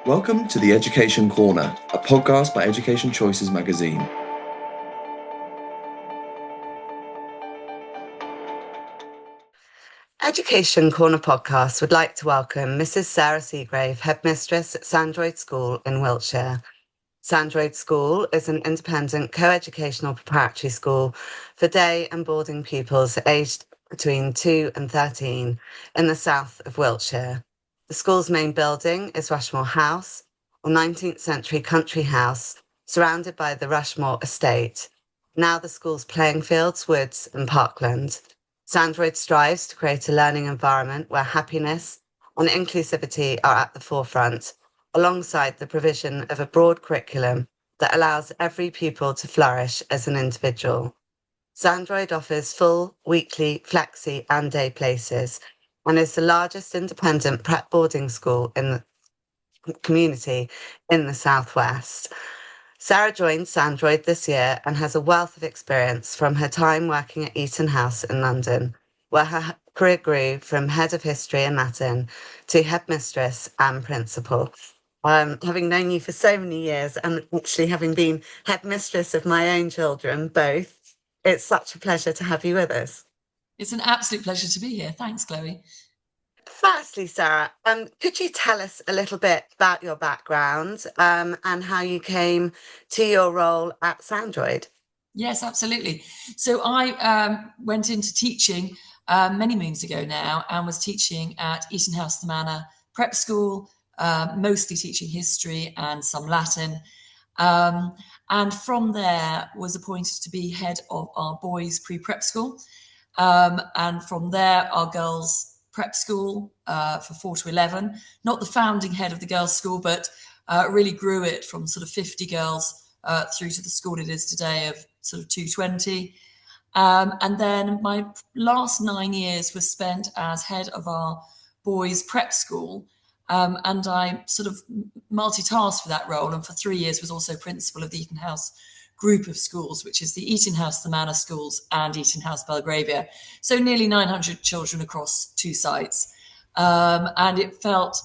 Welcome to the Education Corner, a podcast by Education Choices magazine. Education Corner podcast would like to welcome Mrs. Sarah Segrave, Headmistress at Sandroyd School in Wiltshire. Sandroyd School is an independent co-educational preparatory school for day and boarding pupils aged between 2 and 13 in the south of Wiltshire. The school's main building is Rushmore House, a 19th century country house surrounded by the Rushmore estate, now the school's playing fields, woods and parkland. Sandroyd strives to create a learning environment where happiness and inclusivity are at the forefront, alongside the provision of a broad curriculum that allows every pupil to flourish as an individual. Sandroyd offers full, weekly, flexi and day places and is the largest independent prep boarding school in the community in the southwest. Sarah joined Sandroyd this year and has a wealth of experience from her time working at Eton House in London, where her career grew from head of history and Latin to headmistress and principal. Having known you for so many years and actually having been headmistress of my own children, both, it's such a pleasure to have you with us. It's an absolute pleasure to be here. Thanks, Chloe. Firstly, Sarah, could you tell us a little bit about your background and how you came to your role at Sandroyd? Yes, absolutely. So I went into teaching many moons ago now and was teaching at Eton House the Manor Prep School, mostly teaching history and some Latin. And from there was appointed to be head of our boys pre-prep school. And from there, our girls prep school for 4 to 11, not the founding head of the girls' school, but really grew it from sort of 50 girls through to the school it is today of sort of 220. And then my last 9 years was spent as head of our boys' prep school. And I sort of multitasked for that role. And for 3 years was also principal of the Eton House group of schools, which is the Eton House, the Manor schools and Eton House, Belgravia. So nearly 900 children across 2 sites. And it felt,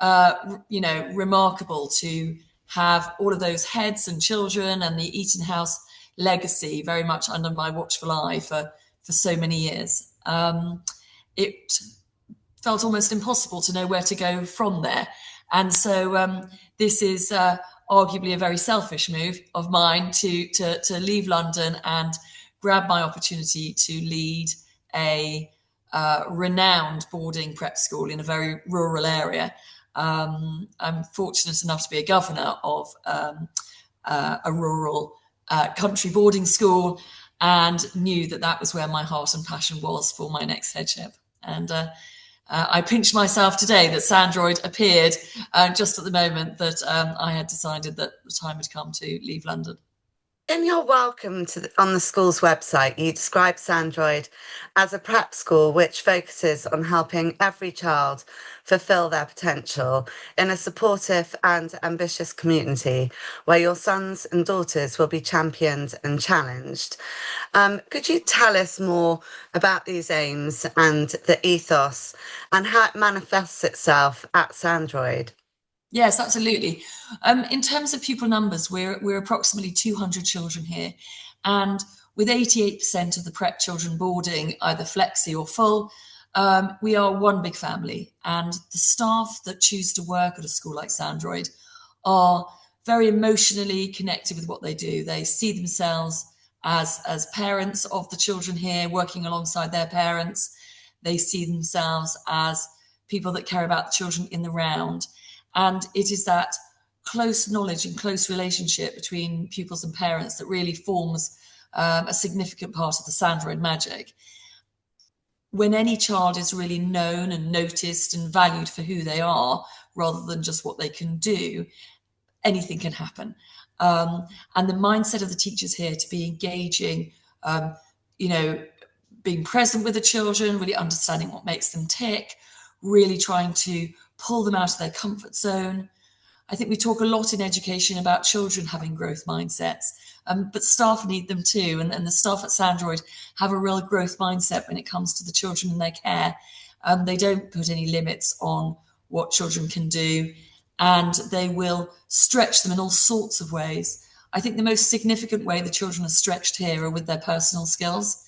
remarkable to have all of those heads and children and the Eton House legacy very much under my watchful eye for so many years. It felt almost impossible to know where to go from there. And so this is arguably a very selfish move of mine to leave London and grab my opportunity to lead a renowned boarding prep school in a very rural area. I'm fortunate enough to be a governor of a rural country boarding school and knew that was where my heart and passion was for my next headship. And I pinched myself today that Sandroyd appeared just at the moment that I had decided that the time had come to leave London. In your welcome on the school's website, you describe Sandroyd as a prep school which focuses on helping every child fulfil their potential in a supportive and ambitious community where your sons and daughters will be championed and challenged. Could you tell us more about these aims and the ethos and how it manifests itself at Sandroyd? Yes, absolutely. In terms of pupil numbers, we're approximately 200 children here, and with 88% of the prep children boarding either flexi or full, we are one big family. And the staff that choose to work at a school like Sandroyd are very emotionally connected with what they do. They see themselves as parents of the children here, working alongside their parents. They see themselves as people that care about the children in the round. And it is that close knowledge and close relationship between pupils and parents that really forms a significant part of the Sandroyd magic. When any child is really known and noticed and valued for who they are, rather than just what they can do, anything can happen. And the mindset of the teachers here to be engaging, being present with the children, really understanding what makes them tick, really trying to pull them out of their comfort zone. I think we talk a lot in education about children having growth mindsets, but staff need them too. And the staff at Sandroyd have a real growth mindset when it comes to the children in their care. They don't put any limits on what children can do, and they will stretch them in all sorts of ways. I think the most significant way the children are stretched here are with their personal skills.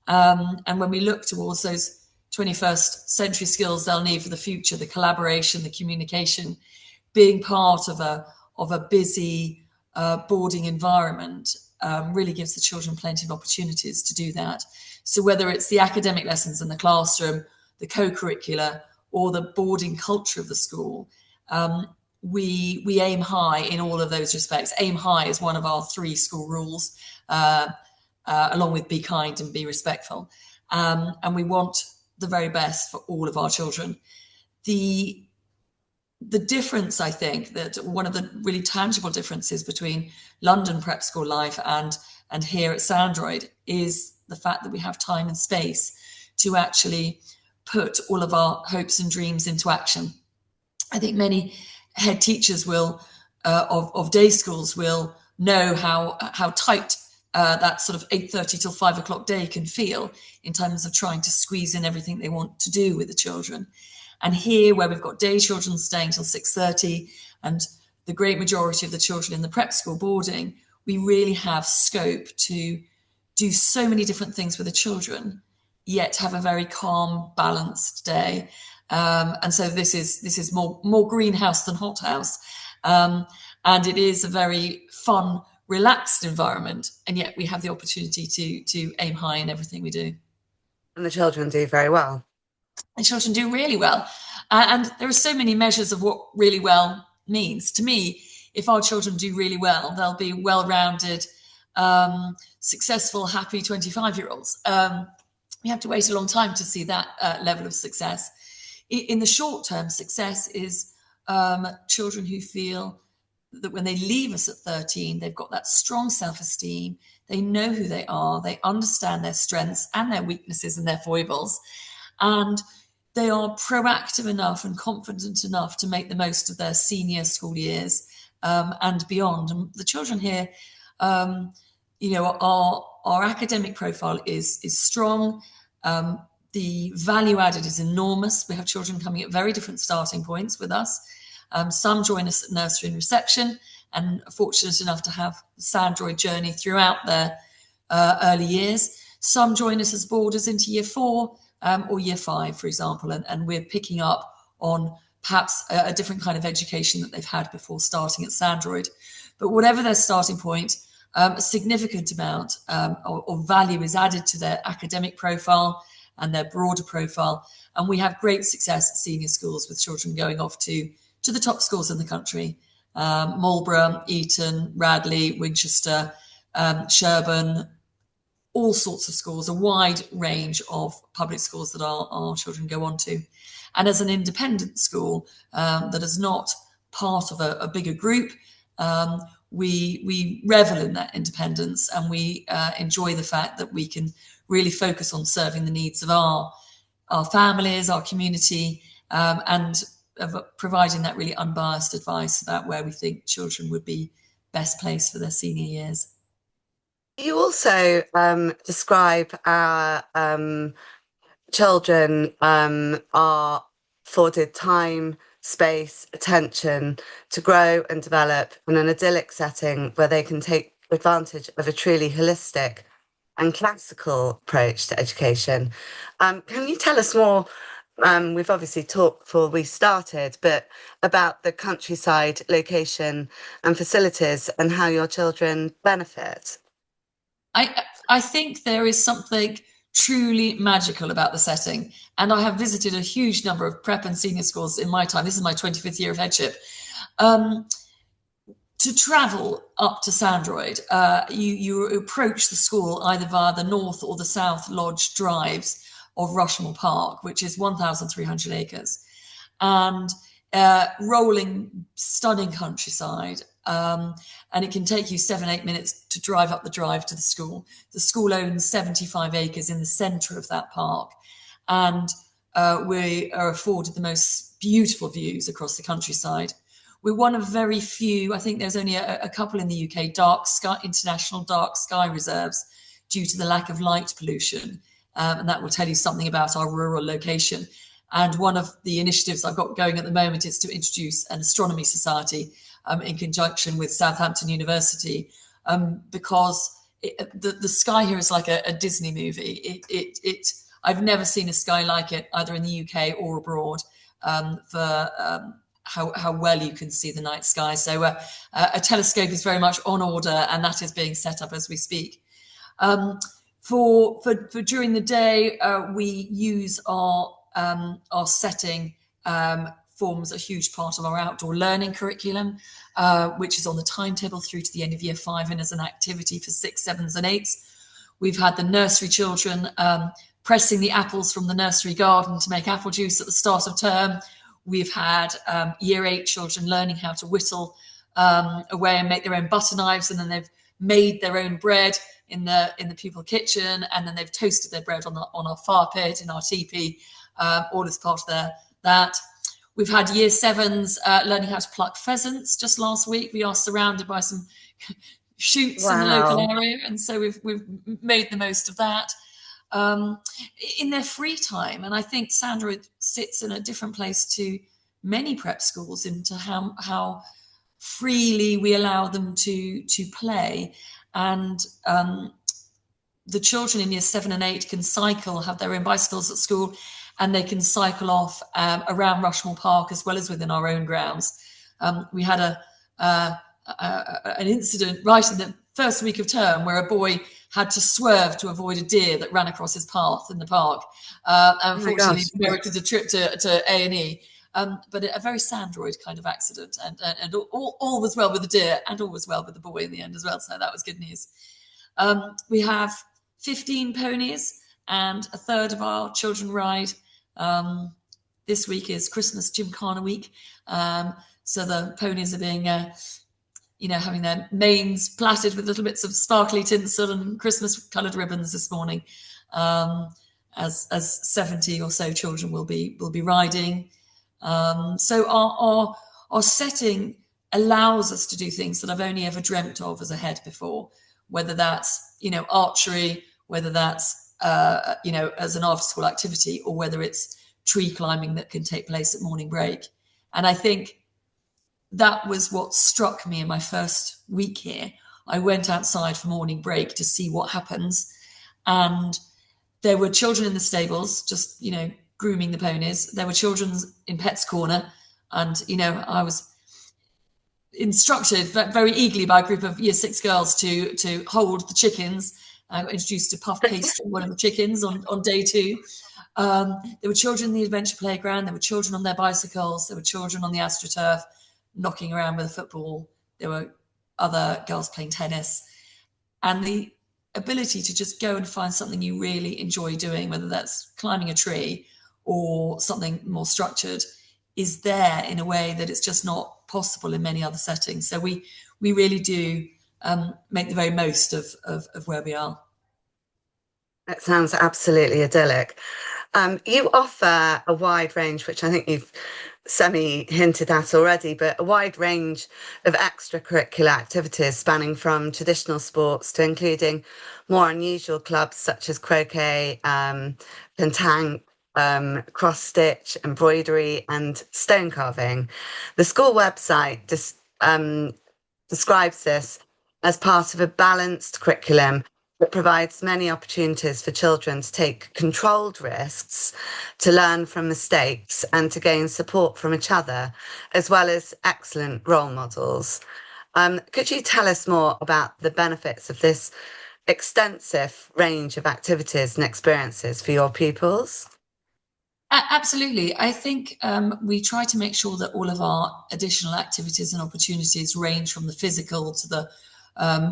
And when we look towards those 21st century skills they'll need for the future, the collaboration, the communication, being part of a busy boarding environment really gives the children plenty of opportunities to do that. So whether it's the academic lessons in the classroom, the co-curricular, or the boarding culture of the school, we aim high in all of those respects. Aim high is one of our 3 school rules, along with be kind and be respectful. And we want the very best for all of our children. The difference, I think, that one of the really tangible differences between London prep school life and here at Sandroyd is the fact that we have time and space to actually put all of our hopes and dreams into action. I think many head teachers will of day schools will know how tight that sort of 8:30 till 5 o'clock day can feel in terms of trying to squeeze in everything they want to do with the children. And here, where we've got day children staying till 6:30 and the great majority of the children in the prep school boarding, we really have scope to do so many different things with the children, yet have a very calm, balanced day. And so this is more greenhouse than hothouse. And it is a very fun, relaxed environment. And yet we have the opportunity to aim high in everything we do. And the children do very well. And children do really well. And there are so many measures of what really well means. To me, if our children do really well, they'll be well-rounded, successful, happy 25-year-olds. We have to wait a long time to see that level of success. In the short term, success is children who feel that when they leave us at 13, they've got that strong self-esteem, they know who they are, they understand their strengths and their weaknesses and their foibles, and they are proactive enough and confident enough to make the most of their senior school years and beyond. And the children here, our academic profile is strong. The value added is enormous. We have children coming at very different starting points with us. Some join us at nursery and reception and are fortunate enough to have the Sandroyd journey throughout their early years. Some join us as boarders into year 4 or year 5, for example, and we're picking up on perhaps a different kind of education that they've had before starting at Sandroyd. But whatever their starting point, a significant amount of value is added to their academic profile and their broader profile. And we have great success at senior schools with children going off to the top schools in the country. Marlborough, Eton, Radley, Winchester, Sherborne, all sorts of schools, a wide range of public schools that our children go on to. And as an independent school that is not part of a bigger group, we revel in that independence, and we enjoy the fact that we can really focus on serving the needs of our families, our community, and of providing that really unbiased advice about where we think children would be best placed for their senior years. You also describe our children are afforded time, space, attention to grow and develop in an idyllic setting where they can take advantage of a truly holistic and classical approach to education. Can you tell us more? We've obviously talked before we started, but about the countryside location and facilities and how your children benefit. I think there is something truly magical about the setting. And I have visited a huge number of prep and senior schools in my time. This is my 25th year of headship. To travel up to Sandroyd, you approach the school either via the north or the south lodge drives of Rushmore Park, which is 1,300 acres, and rolling, stunning countryside. And it can take you 7-8 minutes to drive up the drive to the school. The school owns 75 acres in the centre of that park, and we are afforded the most beautiful views across the countryside. We're one of very few, I think there's only a couple in the UK, international dark sky reserves due to the lack of light pollution. And that will tell you something about our rural location. And one of the initiatives I've got going at the moment is to introduce an astronomy society in conjunction with Southampton University, because the sky here is like a Disney movie. I've never seen a sky like it, either in the UK or abroad, for how well you can see the night sky. So a telescope is very much on order, and that is being set up as we speak. For during the day, we use our setting forms a huge part of our outdoor learning curriculum, which is on the timetable through to the end of year 5 and as an activity for 6, 7s and 8s. We've had the nursery children pressing the apples from the nursery garden to make apple juice at the start of term. We've had year 8 children learning how to whittle away and make their own butter knives, and then they've made their own bread in the pupil kitchen, and then they've toasted their bread on our fire pit in our teepee, all as part of that. We've had year 7s learning how to pluck pheasants. Just last week, we are surrounded by some shoots in the local area, and so we've made the most of that in their free time. And I think Sandroyd sits in a different place to many prep schools into how freely we allow them to play. And the children in year 7 and 8 can cycle, have their own bicycles at school, and they can cycle off around Rushmore Park as well as within our own grounds. We had an incident right in the first week of term where a boy had to swerve to avoid a deer that ran across his path in the park. Unfortunately, merited a trip to A&E. But a very Sandroyd kind of accident, and all was well with the deer, and all was well with the boy in the end as well. So that was good news. We have 15 ponies, and a third of our children ride. This week is Christmas Gymkhana week, so the ponies are being, having their manes plaited with little bits of sparkly tinsel and Christmas-coloured ribbons this morning. As 70 or so children will be riding. So our setting allows us to do things that I've only ever dreamt of as a head before, whether that's, archery, whether that's, as an after school activity, or whether it's tree climbing that can take place at morning break. And I think that was what struck me in my first week here. I went outside for morning break to see what happens. And there were children in the stables, just, grooming the ponies. There were children in Pet's Corner, and I was instructed very eagerly by a group of year 6 girls to hold the chickens. I got introduced to puff pastry, one of the chickens on day 2. There were children in the adventure playground. There were children on their bicycles. There were children on the AstroTurf knocking around with a football. There were other girls playing tennis, and the ability to just go and find something you really enjoy doing, whether that's climbing a tree or something more structured, is there in a way that it's just not possible in many other settings. So we really do make the very most of where we are. That sounds absolutely idyllic. You offer a wide range, which I think you've semi-hinted at already, but a wide range of extracurricular activities spanning from traditional sports to including more unusual clubs such as croquet, pentanque, cross-stitch, embroidery and stone carving. The school website describes this as part of a balanced curriculum that provides many opportunities for children to take controlled risks, to learn from mistakes and to gain support from each other, as well as excellent role models. Could you tell us more about the benefits of this extensive range of activities and experiences for your pupils? Absolutely. I think we try to make sure that all of our additional activities and opportunities range from the physical to the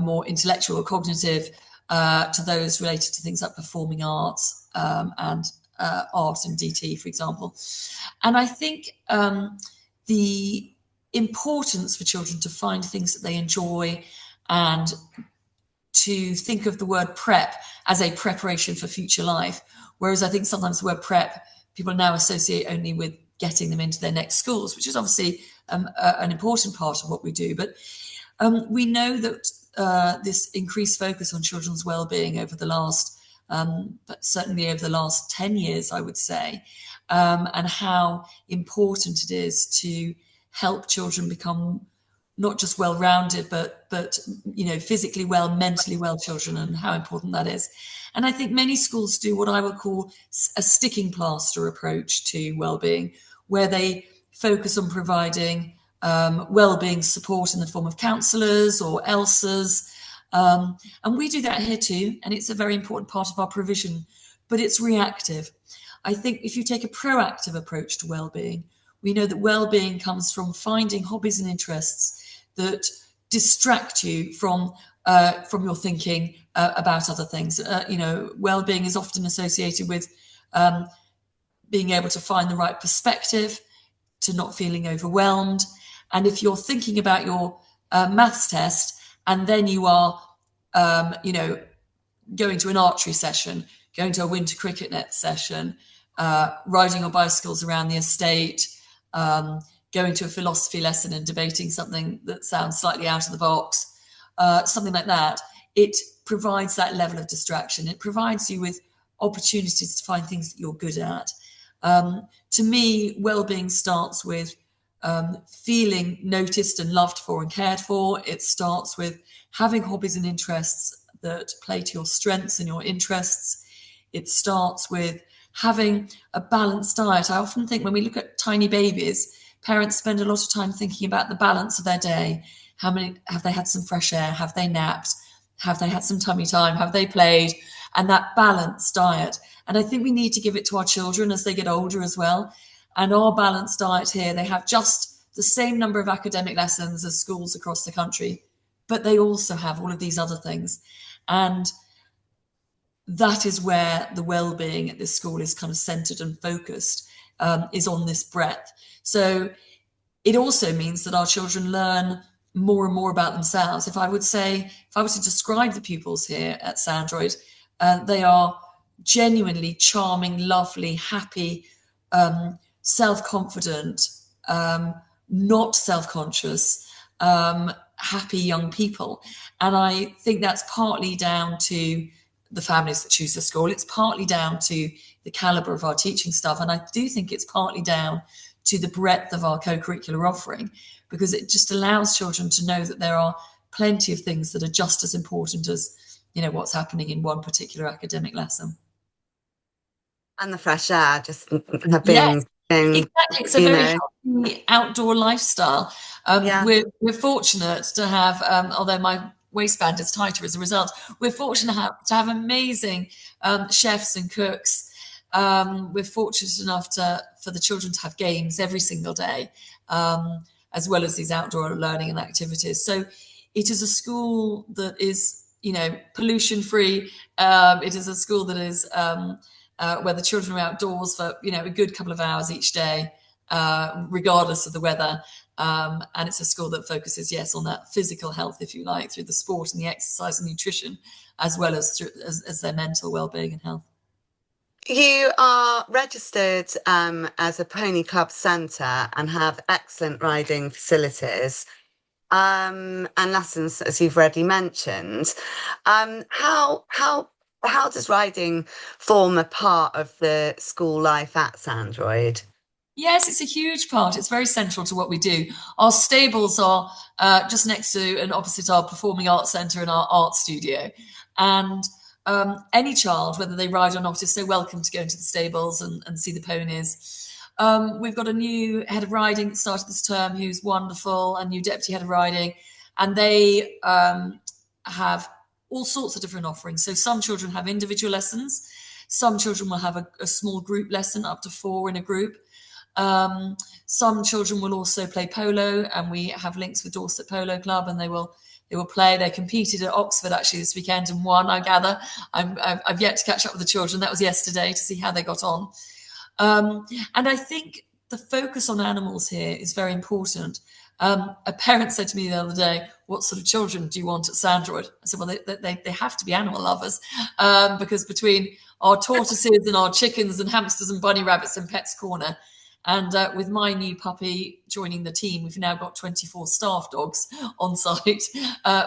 more intellectual or cognitive, to those related to things like performing arts and art and DT, for example. And I think the importance for children to find things that they enjoy and to think of the word prep as a preparation for future life, whereas I think sometimes the word prep people now associate only with getting them into their next schools, which is obviously an important part of what we do. But we know that this increased focus on children's well-being over the last but certainly over the last 10 years, I would say, and how important it is to help children become not just well-rounded, but physically well, mentally well children, and how important that is. And I think many schools do what I would call a sticking plaster approach to well-being, where they focus on providing well-being support in the form of counsellors or ELSAs. And we do that here too, and it's a very important part of our provision, but it's reactive. I think if you take a proactive approach to well-being, we know that well-being comes from finding hobbies and interests that distract you from your thinking about other things. Well-being is often associated with being able to find the right perspective, to not feeling overwhelmed. And if you're thinking about your maths test, and then you are, going to an archery session, going to a winter cricket net session, riding your bicycles around the estate, going to a philosophy lesson and debating something that sounds slightly out of the box, something like that, it provides that level of distraction. It provides you with opportunities to find things that you're good at. To me, well-being starts with feeling noticed and loved for and cared for. It starts with having hobbies and interests that play to your strengths and your interests. It starts with having a balanced diet. I often think when we look at tiny babies, parents spend a lot of time thinking about the balance of their day. Have they had some fresh air? Have they napped? Have they had some tummy time? Have they played? And that balanced diet. And I think we need to give it to our children as they get older as well. And our balanced diet here, they have just the same number of academic lessons as schools across the country, but they also have all of these other things. And that is where the well-being at this school is kind of centered and focused, is on this breadth. So it also means that our children learn more and more about themselves. If I were to describe the pupils here at Sandroyd, they are genuinely charming, lovely, happy, self-confident, not self-conscious, happy young people. And I think that's partly down to the families that choose the school. It's partly down to the calibre of our teaching staff. And I do think it's partly down to the breadth of our co-curricular offering, because it just allows children to know that there are plenty of things that are just as important as, what's happening in one particular academic lesson. And the fresh air, just have Yes, been, exactly. It's a very healthy outdoor lifestyle. We're fortunate to have, although my waistband is tighter as a result, we're fortunate to have amazing chefs and cooks. We're fortunate enough for the children to have games every single day, as well as these outdoor learning and activities. So it is a school that is, pollution free. It is a school that is where the children are outdoors for, a good couple of hours each day, regardless of the weather. And it's a school that focuses, yes, on that physical health, if you like, through the sport and the exercise and nutrition, as well as as their mental well-being and health. You are registered as a pony club centre and have excellent riding facilities and lessons, as you've already mentioned. How does riding form a part of the school life at Sandroyd? Yes, it's a huge part. It's very central to what we do. Our stables are just next to and opposite our performing arts centre and our art studio. And any child, whether they ride or not, is so welcome to go into the stables and see the ponies. We've got a new head of riding that started this term who's wonderful, a new deputy head of riding, and they have all sorts of different offerings. So some children have individual lessons. Some children will have a small group lesson, up to 4 in a group. Some children will also play polo, and we have links with Dorset Polo Club, and they will play. They competed at Oxford actually this weekend and won, I gather. I've yet to catch up with the children. That was yesterday, to see how they got on. And I think the focus on animals here is very important. A parent said to me the other day, "What sort of children do you want at Sandroyd?" I said, well, they have to be animal lovers, because between our tortoises and our chickens and hamsters and bunny rabbits and Pets Corner, and with my new puppy joining the team, we've now got 24 staff dogs on site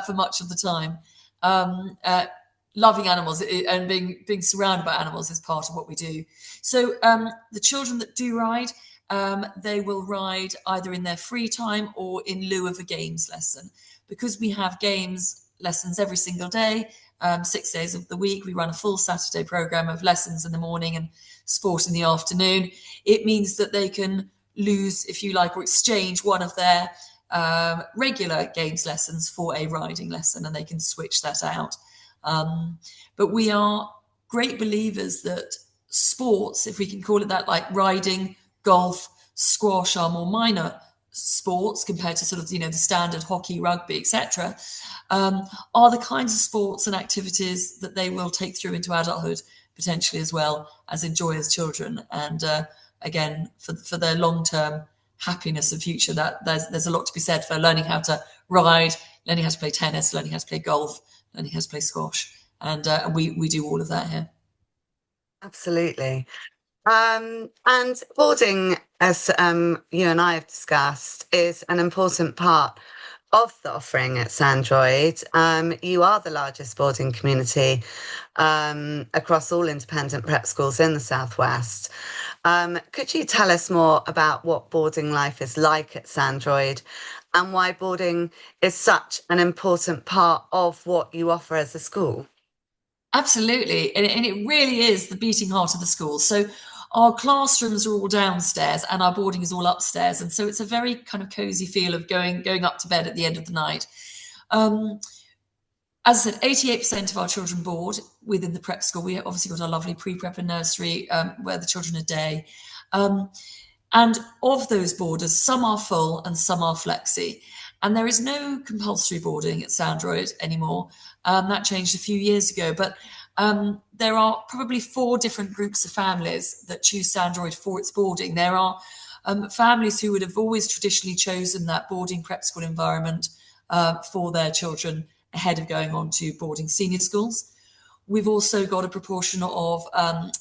for much of the time. loving animals and being surrounded by animals is part of what we do. So the children that do ride, they will ride either in their free time or in lieu of a games lesson. Because we have games lessons every single day, 6 days of the week, we run a full Saturday program of lessons in the morning and sport in the afternoon. It means that they can lose, if you like, or exchange one of their regular games lessons for a riding lesson, and they can switch that out. But we are great believers that sports, if we can call it that, like riding, golf, squash, are more minor sports compared to sort of, the standard hockey, rugby, etc., are the kinds of sports and activities that they will take through into adulthood potentially as well as enjoy as children. And again, for their long-term happiness and future, that there's a lot to be said for learning how to ride, learning how to play tennis, learning how to play golf, learning how to play squash. And we do all of that here. Absolutely. And boarding, as you and I have discussed, is an important part of the offering at Sandroyd. You are the largest boarding community across all independent prep schools in the Southwest. Could you tell us more about what boarding life is like at Sandroyd and why boarding is such an important part of what you offer as a school? Absolutely. And it really is the beating heart of the school. So our classrooms are all downstairs and our boarding is all upstairs. And so it's a very kind of cozy feel of going up to bed at the end of the night. As I said, 88% of our children board within the prep school. We obviously got our lovely pre-prep and nursery where the children are day. And of those boarders, some are full and some are flexi. And there is no compulsory boarding at Sandroyd anymore. That changed a few years ago. But there are probably 4 different groups of families that choose Sandroyd for its boarding. There are families who would have always traditionally chosen that boarding prep school environment for their children ahead of going on to boarding senior schools. We've also got a proportion of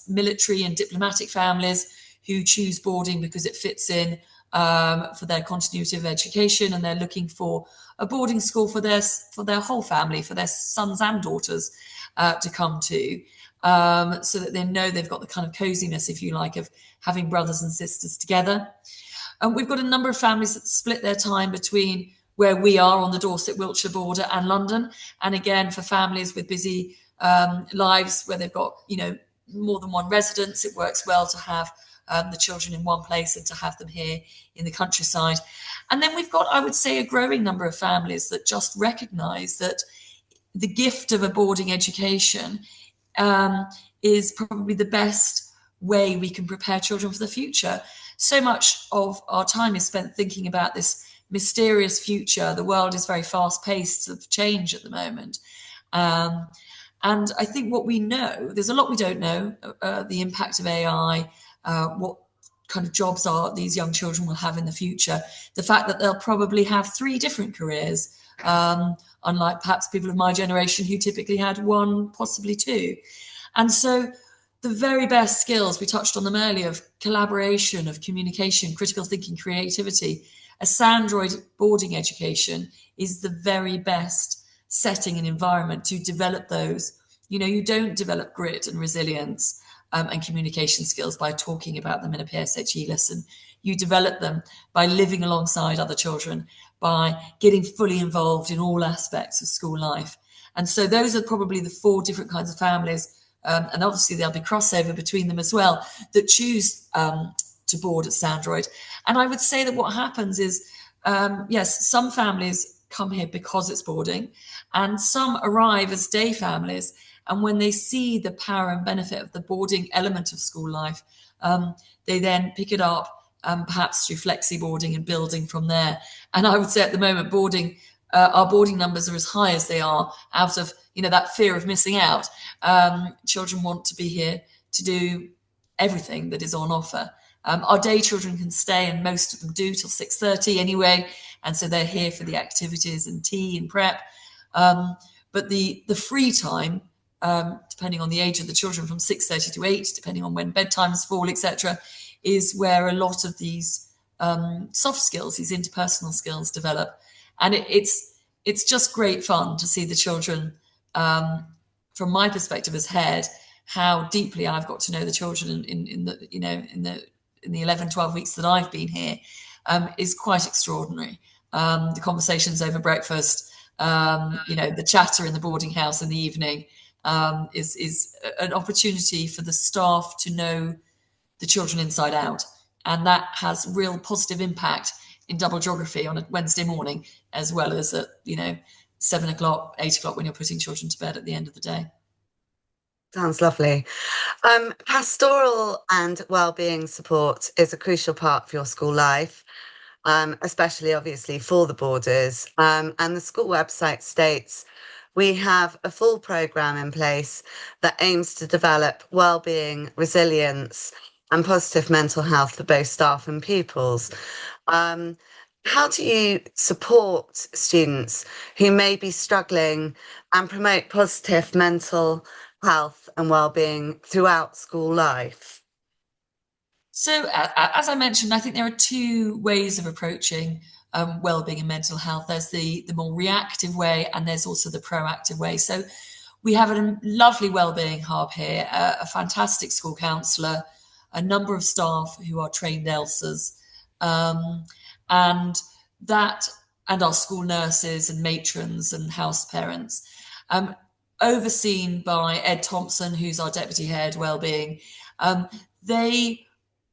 military and diplomatic families who choose boarding because it fits in for their continuity of education, and they're looking for a boarding school for their whole family, for their sons and daughters to come to, so that they know they've got the kind of coziness, if you like, of having brothers and sisters together. And we've got a number of families that split their time between where we are on the Dorset-Wiltshire border and London. And again, for families with busy lives where they've got, more than one residence, it works well to have the children in one place and to have them here in the countryside. And then we've got, I would say, a growing number of families that just recognise that the gift of a boarding education is probably the best way we can prepare children for the future. So much of our time is spent thinking about this mysterious future. The world is very fast-paced of change at the moment. And I think what we know, there's a lot we don't know, the impact of AI, what kind of jobs these young children will have in the future, the fact that they'll probably have 3 different careers, unlike perhaps people of my generation who typically had 1, possibly 2. And so the very best skills, we touched on them earlier, of collaboration, of communication, critical thinking, creativity, a Sandroyd boarding education is the very best setting and environment to develop those. You don't develop grit and resilience and communication skills by talking about them in a PSHE lesson. You develop them by living alongside other children, by getting fully involved in all aspects of school life. And so those are probably the 4 different kinds of families, and obviously there'll be crossover between them as well, that choose to board at Sandroyd. And I would say that what happens is, yes, some families come here because it's boarding, and some arrive as day families. And when they see the power and benefit of the boarding element of school life, they then pick it up, perhaps through flexi boarding and building from there. And I would say at the moment, our boarding numbers are as high as they are out of, that fear of missing out. Children want to be here to do everything that is on offer. Our day children can stay, and most of them do, till 6:30 anyway. And so they're here for the activities and tea and prep. But the free time, depending on the age of the children, from 6:30 to 8, depending on when bedtimes fall, etc., is where a lot of these soft skills, these interpersonal skills, develop. And it's just great fun to see the children from my perspective as head, how deeply I've got to know the children in the 11, 12 weeks that I've been here is quite extraordinary. The conversations over breakfast, the chatter in the boarding house in the evening is an opportunity for the staff to know the children inside out. And that has real positive impact in double geography on a Wednesday morning, as well as at, 7 o'clock, 8 o'clock when you're putting children to bed at the end of the day. Sounds lovely. Pastoral and wellbeing support is a crucial part for your school life, especially obviously for the boarders. And the school website states, we have a full programme in place that aims to develop wellbeing, resilience, and positive mental health for both staff and pupils. How do you support students who may be struggling and promote positive mental health and well-being throughout school life? So, as I mentioned, I think there are two ways of approaching well-being and mental health. There's the more reactive way, and there's also the proactive way. So we have a lovely well-being hub here, a fantastic school counsellor, a number of staff who are trained ELSAs, and our school nurses and matrons and house parents, overseen by Ed Thompson, who's our deputy head wellbeing. They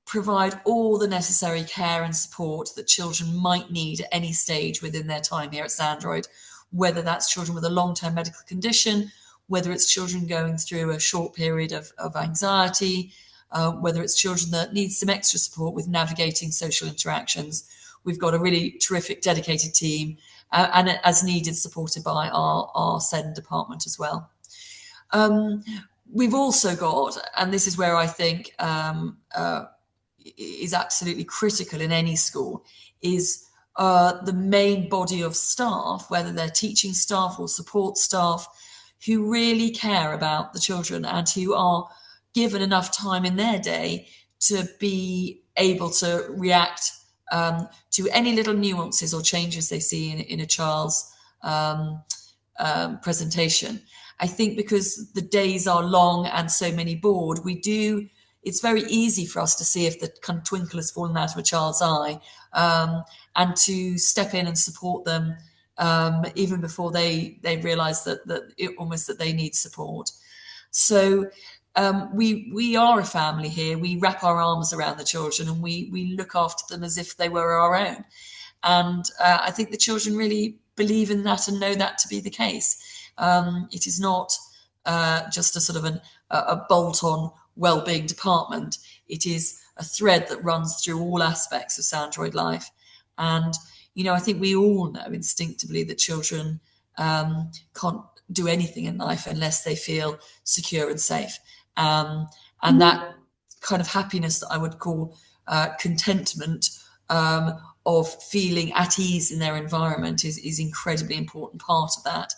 provide all the necessary care and support that children might need at any stage within their time here at Sandroyd, whether that's children with a long-term medical condition, whether it's children going through a short period of anxiety, whether it's children that need some extra support with navigating social interactions. We've got a really terrific dedicated team, and as needed, supported by our SEND department as well. We've also got, and this is where I think is absolutely critical in any school, is the main body of staff, whether they're teaching staff or support staff, who really care about the children and who are given enough time in their day to be able to react to any little nuances or changes they see in a child's presentation. I think because the days are long and so many bored, it's very easy for us to see if the kind of twinkle has fallen out of a child's eye, and to step in and support them even before they realise that they need support. So we are a family here. We wrap our arms around the children and we look after them as if they were our own. And I think the children really believe in that and know that to be the case. It is not just a sort of a bolt-on wellbeing department. It is a thread that runs through all aspects of Sandroyd life. And, I think we all know instinctively that children can't do anything in life unless they feel secure and safe. And that kind of happiness that I would call contentment, of feeling at ease in their environment is incredibly important part of that,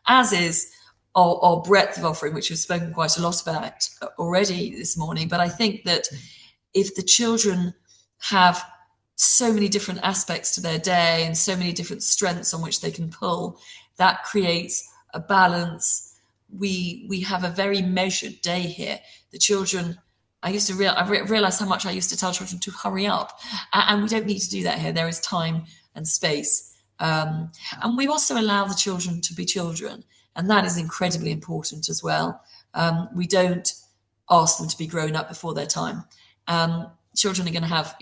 as is our breadth of offering, which we've spoken quite a lot about already this morning. But I think that if the children have so many different aspects to their day and so many different strengths on which they can pull, that creates a balance. We have a very measured day here. The children, I realized how much I used to tell children to hurry up, and we don't need to do that here. There is time and space. And we also allow the children to be children, and that is incredibly important as well. We don't ask them to be grown up before their time. Children are going to have,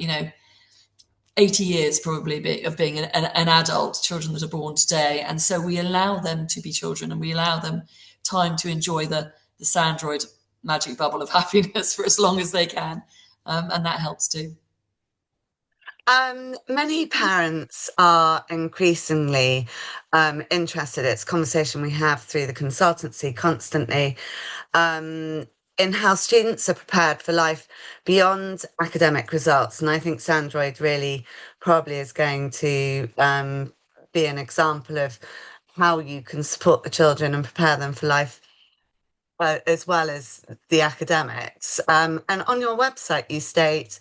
80 years probably of being an adult, children that are born today. And so we allow them to be children, and we allow them time to enjoy the Sandroyd magic bubble of happiness for as long as they can. And that helps too. Many parents are increasingly interested. It's a conversation we have through the consultancy constantly, in how students are prepared for life beyond academic results. And I think Sandroyd really probably is going to be an example of how you can support the children and prepare them for life as well as the academics. And on your website, you state,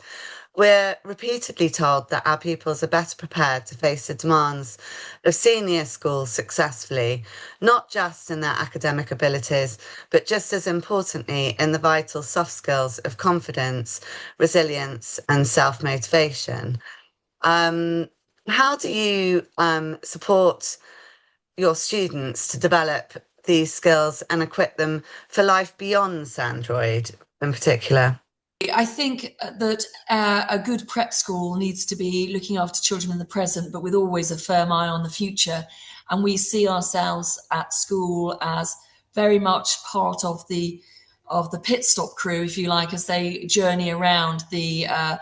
We're repeatedly told that our pupils are better prepared to face the demands of senior schools successfully, not just in their academic abilities, but just as importantly in the vital soft skills of confidence, resilience, and self-motivation. How do you support your students to develop these skills and equip them for life beyond Sandroyd in particular? I think that a good prep school needs to be looking after children in the present, but with always a firm eye on the future. And we see ourselves at school as very much part of the pit stop crew, if you like, as they journey around their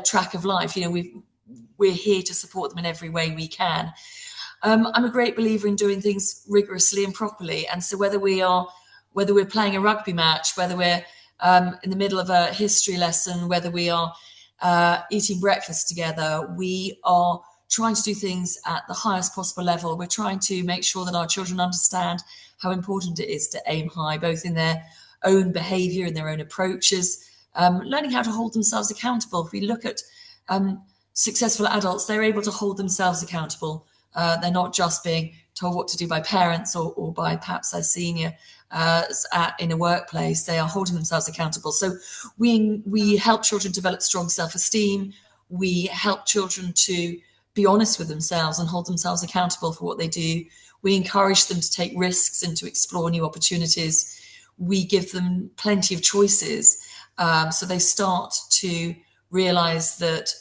track of life. You know, we're here to support them in every way we can. I'm a great believer in doing things rigorously and properly. And so whether we're playing a rugby match, whether we're in the middle of a history lesson, whether we are eating breakfast together, we are trying to do things at the highest possible level. We're trying to make sure that our children understand how important it is to aim high, both in their own behaviour and their own approaches, learning how to hold themselves accountable. If we look at successful adults, they're able to hold themselves accountable. They're not just being told what to do by parents or by perhaps their senior in a workplace. They are holding themselves accountable. So we help children develop strong self-esteem. We help children to be honest with themselves and hold themselves accountable for what they do. We encourage them to take risks and to explore new opportunities. We give them plenty of choices, so they start to realize that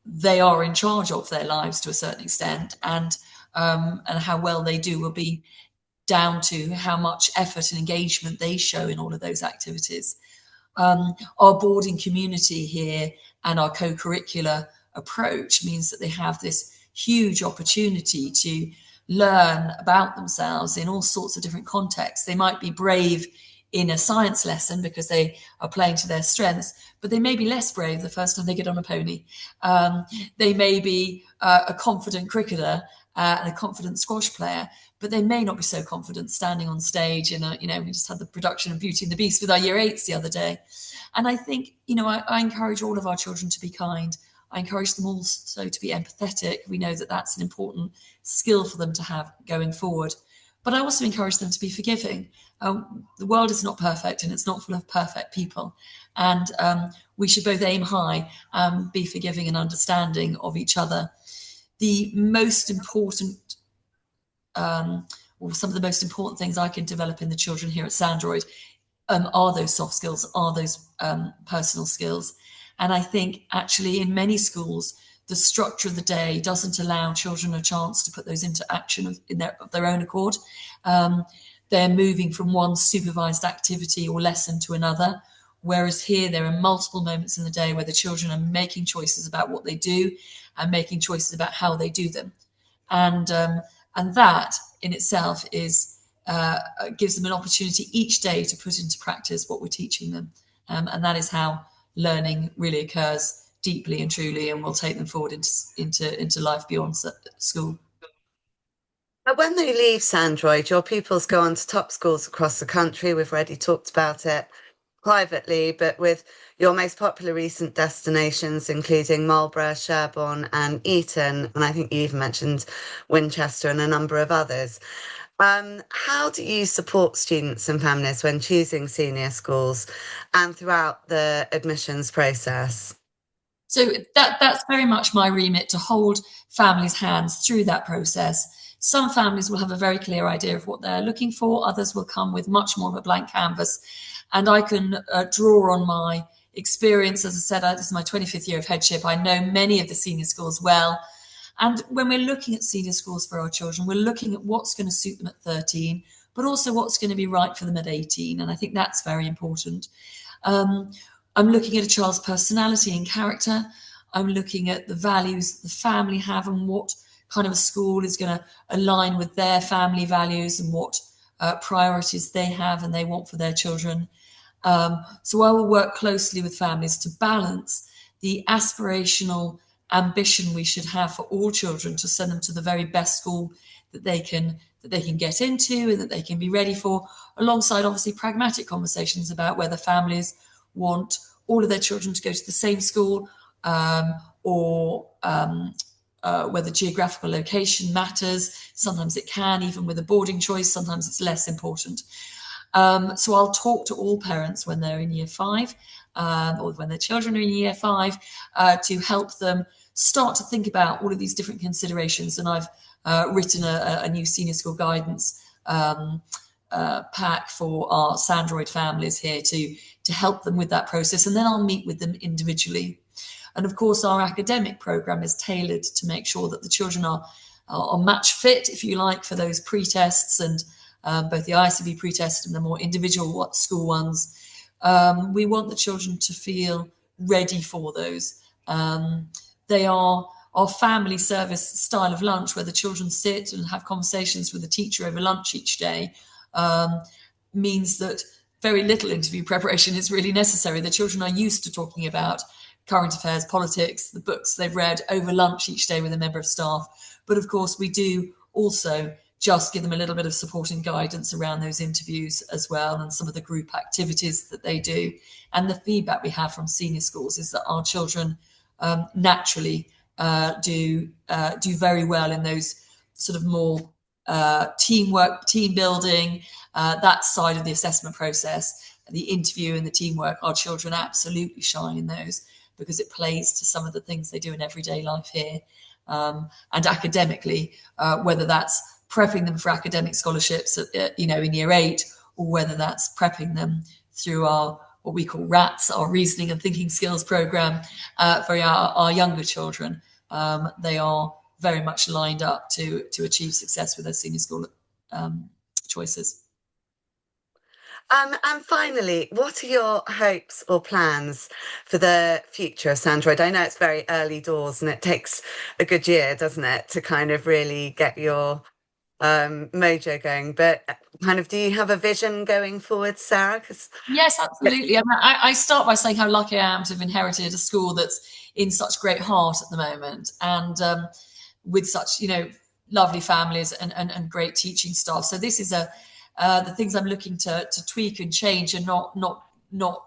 they are in charge of their lives to a certain extent, and how well they do will be down to how much effort and engagement they show in all of those activities. Our boarding community here and our co-curricular approach means that they have this huge opportunity to learn about themselves in all sorts of different contexts. They might be brave in a science lesson because they are playing to their strengths, but they may be less brave the first time they get on a pony. They may be a confident cricketer and a confident squash player, but they may not be so confident standing on stage. And we just had the production of Beauty and the Beast with our year 8s the other day. And I think, I encourage all of our children to be kind. I encourage them also to be empathetic. We know that that's an important skill for them to have going forward. But I also encourage them to be forgiving. The world is not perfect, and it's not full of perfect people. And we should both aim high and be forgiving and understanding of each other. The most important, or some of the most important things I can develop in the children here at Sandroyd are those soft skills, are those personal skills. And I think actually in many schools, the structure of the day doesn't allow children a chance to put those into action of their own accord. They're moving from one supervised activity or lesson to another, whereas here there are multiple moments in the day where the children are making choices about what they do and making choices about how they do them. And that in itself gives them an opportunity each day to put into practice what we're teaching them. And that is how learning really occurs deeply and truly, and will take them forward into life beyond school. When they leave Sandroyd, your pupils go on to top schools across the country. We've already talked about it privately, but with your most popular recent destinations, including Marlborough, Sherborne and Eton, and I think you even mentioned Winchester and a number of others. How do you support students and families when choosing senior schools and throughout the admissions process? So that's very much my remit, to hold families' hands through that process. Some families will have a very clear idea of what they're looking for. Others will come with much more of a blank canvas. And I can draw on my experience. As I said, this is my 25th year of headship. I know many of the senior schools well. And when we're looking at senior schools for our children, we're looking at what's going to suit them at 13, but also what's going to be right for them at 18. And I think that's very important. I'm looking at a child's personality and character. I'm looking at the values the family have and what kind of a school is going to align with their family values and what priorities they have and they want for their children. So I will work closely with families to balance the aspirational ambition we should have for all children to send them to the very best school that they can get into and that they can be ready for, alongside obviously pragmatic conversations about whether families want all of their children to go to the same school, or whether geographical location matters. Sometimes it can, even with a boarding choice, sometimes it's less important. So I'll talk to all parents when they're in year 5, or when their children are in year 5, to help them start to think about all of these different considerations. And I've written a new senior school guidance pack for our Sandroyd families here to help them with that process. And then I'll meet with them individually. And of course, our academic program is tailored to make sure that the children are match fit, if you like, for those pre-tests, and both the ICB pre-test and the more individual school ones. We want the children to feel ready for those. They are our family service style of lunch, where the children sit and have conversations with the teacher over lunch each day, means that very little interview preparation is really necessary. The children are used to talking about current affairs, politics, the books they've read over lunch each day with a member of staff. But of course, we do also just give them a little bit of support and guidance around those interviews as well, and some of the group activities that they do. And the feedback we have from senior schools is that our children naturally do very well in those sort of more teamwork, team building, that side of the assessment process, the interview and the teamwork. Our children absolutely shine in those, because it plays to some of the things they do in everyday life here. And academically, whether that's prepping them for academic scholarships in year 8, or whether that's prepping them through our what we call RATS, our reasoning and thinking skills program, for our younger children. They are very much lined up to achieve success with their senior school choices. And finally, what are your hopes or plans for the future of Sandroyd? I know it's very early doors and it takes a good year, doesn't it, to kind of really get your mojo going. But kind of, do you have a vision going forward, Sarah? Yes, absolutely. I start by saying how lucky I am to have inherited a school that's in such great heart at the moment, and with such lovely families and great teaching staff. So this is the things I'm looking to tweak and change, and not they're not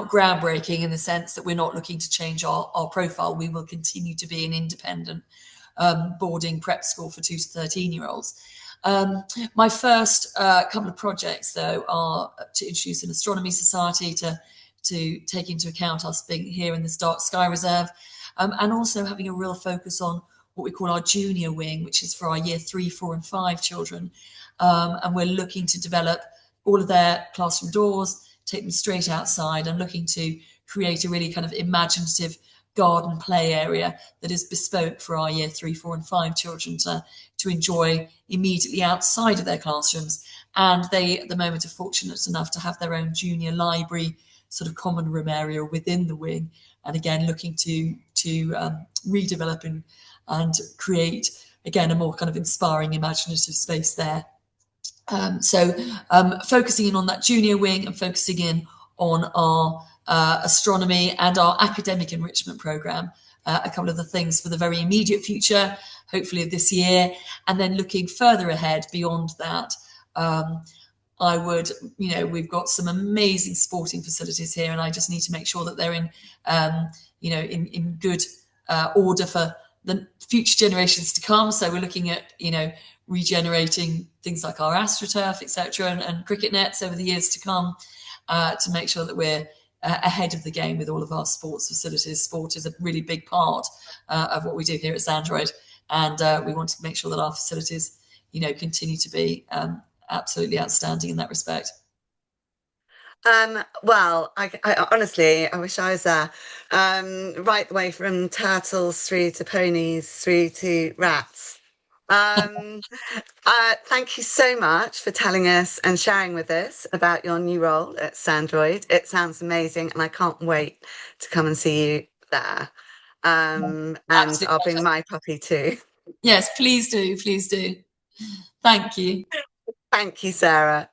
groundbreaking in the sense that we're not looking to change our profile. We will continue to be an independent boarding prep school for 2 to 13-year-olds. My first couple of projects, though, are to introduce an astronomy society to take into account us being here in this dark sky reserve, and also having a real focus on what we call our junior wing, which is for our year 3, 4 and 5 children. And we're looking to develop all of their classroom doors, take them straight outside, and looking to create a really kind of imaginative garden play area that is bespoke for our year 3, 4 and 5 children to enjoy immediately outside of their classrooms. And they, at the moment, are fortunate enough to have their own junior library, sort of common room area within the wing. And again, looking to redevelop and create, again, a more kind of inspiring, imaginative space there. So focusing in on that junior wing and focusing in on our astronomy and our academic enrichment program, a couple of the things for the very immediate future, hopefully of this year. And then looking further ahead beyond that, I would, we've got some amazing sporting facilities here, and I just need to make sure that they're in good order for the future generations to come. So we're looking at, regenerating things like our AstroTurf, etc., and cricket nets over the years to come, to make sure that we're ahead of the game with all of our sports facilities. Sport is a really big part of what we do here at Sandroyd, and we want to make sure that our facilities, continue to be absolutely outstanding in that respect. Well, I honestly, I wish I was there. Right the way from turtles through to ponies through to rats. Thank you so much for telling us and sharing with us about your new role at Sandroyd. It sounds amazing, and I can't wait to come and see you there. And I'll bring my puppy too. Yes, please do. Please do. Thank you. Thank you, Sarah.